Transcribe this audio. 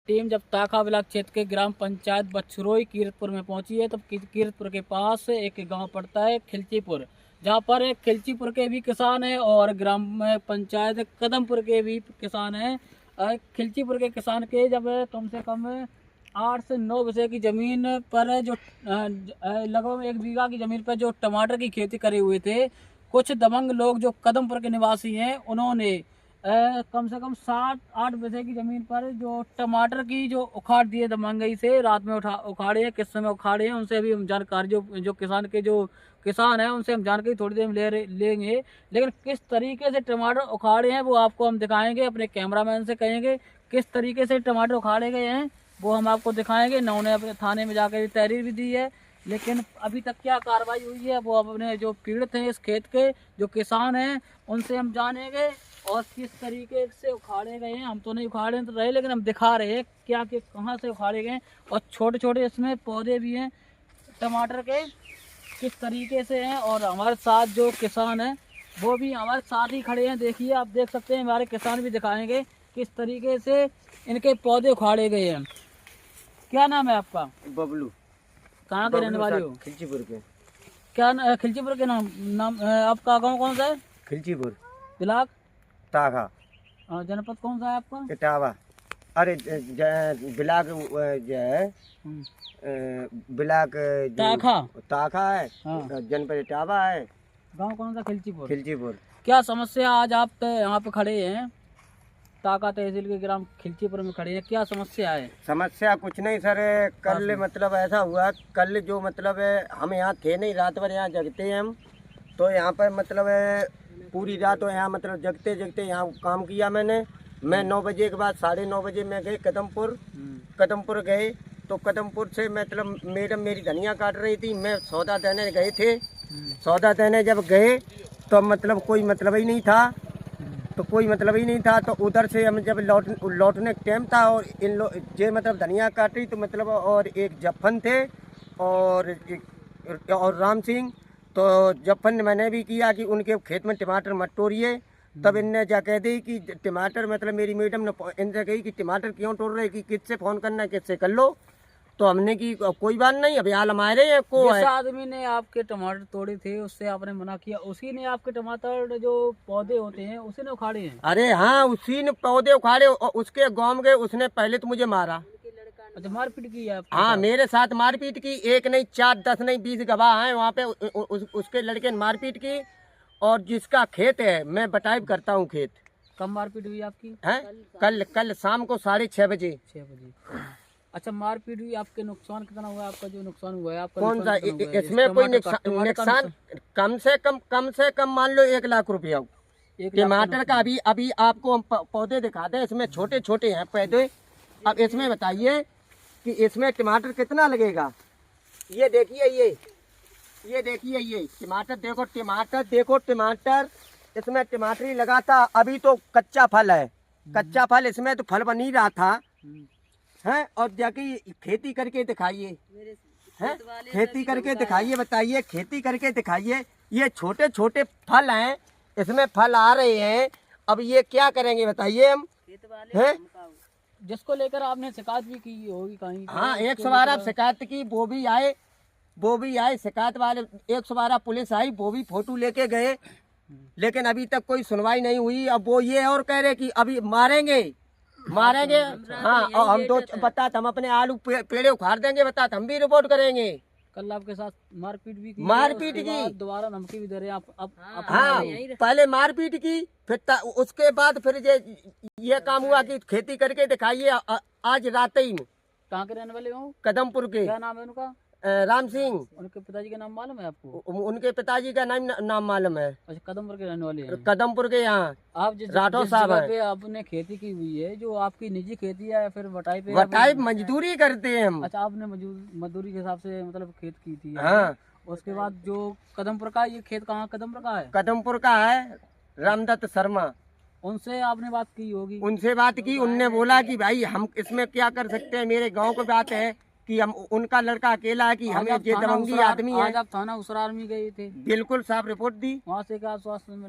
Team जब ताखा block क्षेत्र के ग्राम पंचायत बछरोई कीरतपुर में पहुंची है, तब कीरतपुर के पास एक गांव पड़ता है खिलचीपुर, जहां पर खिलचीपुर के भी किसान हैं और ग्राम पंचायत कदमपुर के भी किसान हैं। खिलचीपुर के किसान के जब कम से कम 8 से 9 बीघे की ज़मीन पर जो लगभग 1 बीघा की ज़मीन पर जो टमाटर की खेती करे हुए थे, कुछ दबंग लोग जो कदमपुर के निवासी हैं, उन्होंने कम से कम 7-8 बीघे की ज़मीन पर जो टमाटर की जो उखाड़ दिए दबंगई से, रात में उखाड़े हैं। किस समय उखाड़े हैं उनसे भी हम जानकारी जो किसान हैं उनसे हम जानकारी थोड़ी देर में लेंगे। लेकिन किस तरीके से टमाटर उखाड़े हैं वो आपको हम दिखाएंगे, अपने कैमरामैन से कहेंगे किस तरीके से टमाटर उखाड़े गए हैं वो हम आपको दिखाएंगे। उन्होंने अपने थाने में जाकर तहरीर भी दी है, लेकिन अभी तक क्या कार्रवाई हुई है वो अपने जो पीड़ित हैं इस खेत के जो किसान हैं उनसे हम जानेंगे और किस तरीके से उखाड़े गए हैं। हम तो नहीं उखाड़े तो रहे, लेकिन हम दिखा रहे हैं क्या कि कहाँ से उखाड़े गए और छोटे छोटे इसमें पौधे भी हैं टमाटर के, किस तरीके से हैं। और हमारे साथ जो किसान हैं वो भी हमारे साथ ही खड़े हैं। देखिए, आप देख सकते हैं, हमारे किसान भी दिखाएंगे किस तरीके से इनके पौधे उखाड़े गए हैं। क्या नाम है आपका? बबलू। कहाँ के रहने वाले हो? खिलचीपुर के। क्या खिलचीपुर के नाम आपका गांव कौन सा है? खिलचीपुर। ब्लॉक ताखा। जनपद कौन सा है आपका? इटावा। अरे ब्लॉक जो है ब्लॉक ताखा है। हाँ। जनपद इटावा है। गांव कौन सा? खिलचीपुर। खिलचीपुर। क्या समस्या आज आप यहाँ पे खड़े हैं? ताका तहसील के ग्राम खिलचीपुर में खड़े हैं, क्या समस्या है? समस्या कुछ नहीं सर, कल मतलब ऐसा हुआ, कल जो मतलब हम यहाँ थे नहीं, रात भर यहाँ जगते हैं हम, तो यहाँ पर मतलब पूरी रात यहाँ मतलब जगते जगते यहाँ काम किया मैंने। मैं 9 बजे के बाद 9:30 बजे मैं गए कदमपुर गए, तो कदमपुर से मतलब मैडम मेरी धनिया काट रही थी, मैं सौदा देने गए थे। सौदा देने जब गए तो मतलब कोई मतलब ही नहीं था, तो उधर से हम जब लौटने का टाइम था और इन लोग जे मतलब धनिया काटी, तो मतलब और एक जफन थे और राम सिंह, तो जफन ने मैंने भी किया कि उनके खेत में टमाटर मत तोड़िए। तब इनने जा कह दी कि टमाटर मतलब मेरी मैडम ने इनसे कही कि टमाटर क्यों तोड़ रहे, कि किससे फ़ोन करना है, किससे कर लो। तो हमने की कोई बात नहीं, अभी हाल हमारे को जिस आदमी ने आपके टमाटर तोड़े थे उससे आपने मना किया, उसी ने आपके टमाटर जो पौधे होते हैं उसी ने उखाड़े हैं? अरे हाँ, उसी ने पौधे उखाड़े और उसके गांव गए, उसने पहले तो मुझे मारा। अच्छा, मारपीट की है? हाँ, मेरे साथ मारपीट की, 1 नहीं 4 10 नहीं 20 गवाह हैं वहाँ पे। उसके लड़के ने मारपीट की, और जिसका खेत है मैं बटाइब करता हूँ खेत। कब मारपीट हुई आपकी? है कल शाम को 6:30 बजे। 6 बजे। अच्छा, मारपीट हुई, आपके नुकसान कितना हुआ? आपका जो नुकसान हुआ है आपका कौन सा? इसमें कोई नुकसान कम से कम मान लो 1 लाख रुपया टमाटर का। अभी आपको हम पौधे दिखाते हैं, इसमें छोटे छोटे हैं पौधे। अब इसमें बताइए कि इसमें टमाटर कितना लगेगा। ये देखिए, ये देखिए, ये टमाटर देखो टमाटर इसमें टमाटर ही लगा था। अभी तो कच्चा फल है, कच्चा फल, इसमें तो फल बन ही रहा था है। और जाके खेती करके दिखाइए, हैं खेती करके दिखाइए, बताइए खेती करके दिखाइए। ये छोटे छोटे फल हैं, इसमें फल आ रहे हैं, अब ये क्या करेंगे बताइए हम, हैं? जिसको लेकर आपने शिकायत भी की होगी कहीं? हाँ, 112 शिकायत की, वो भी आए शिकायत वाले, 112 पुलिस आई, वो भी फोटो लेके गए, लेकिन अभी तक कोई सुनवाई नहीं हुई। अब वो ये और कह रहे कि अभी मारेंगे। हाँ, और हम तो बता, हम अपने आलू पेड़े उखाड़ देंगे, बता, हम भी रिपोर्ट करेंगे। कल आपके साथ मारपीट भी की? मारपीट की, दोबारा धमकी भी दे रहे हैं आप? हाँ, पहले मारपीट की, फिर उसके बाद फिर ये काम हुआ कि खेती करके दिखाइए। आज रात ही में। कहाँ के रहने वाले हो? कदमपुर के। क्या नाम है उनका? राम सिंह। उनके पिताजी का नाम मालूम है आपको? उनके पिताजी का नाम मालूम है। अच्छा, कदमपुर के रहने वाले हैं? कदमपुर के। यहाँ आप जिस साहब जगह पे आपने खेती की हुई है, जो आपकी निजी खेती है या फिर बटाई पे? बटाई मजदूरी करते हैं हम। अच्छा, आपने मजदूरी के हिसाब से मतलब खेत की थी? हाँ। उसके बाद जो कदमपुर का, ये खेत कहाँ कदमपुर का है? कदमपुर का है, रामदत्त शर्मा। उनसे आपने बात की होगी? उनसे बात की, उनने बोला कि भाई हम इसमें क्या कर सकते हैं, मेरे गांव को बात है कि हम, उनका लड़का अकेला है कि हमें ये दबंगी आदमी है। आज आप थाना उसरार में गए थे? बिल्कुल साहब, रिपोर्ट दी। वहाँ से क्या आश्वासन मिला?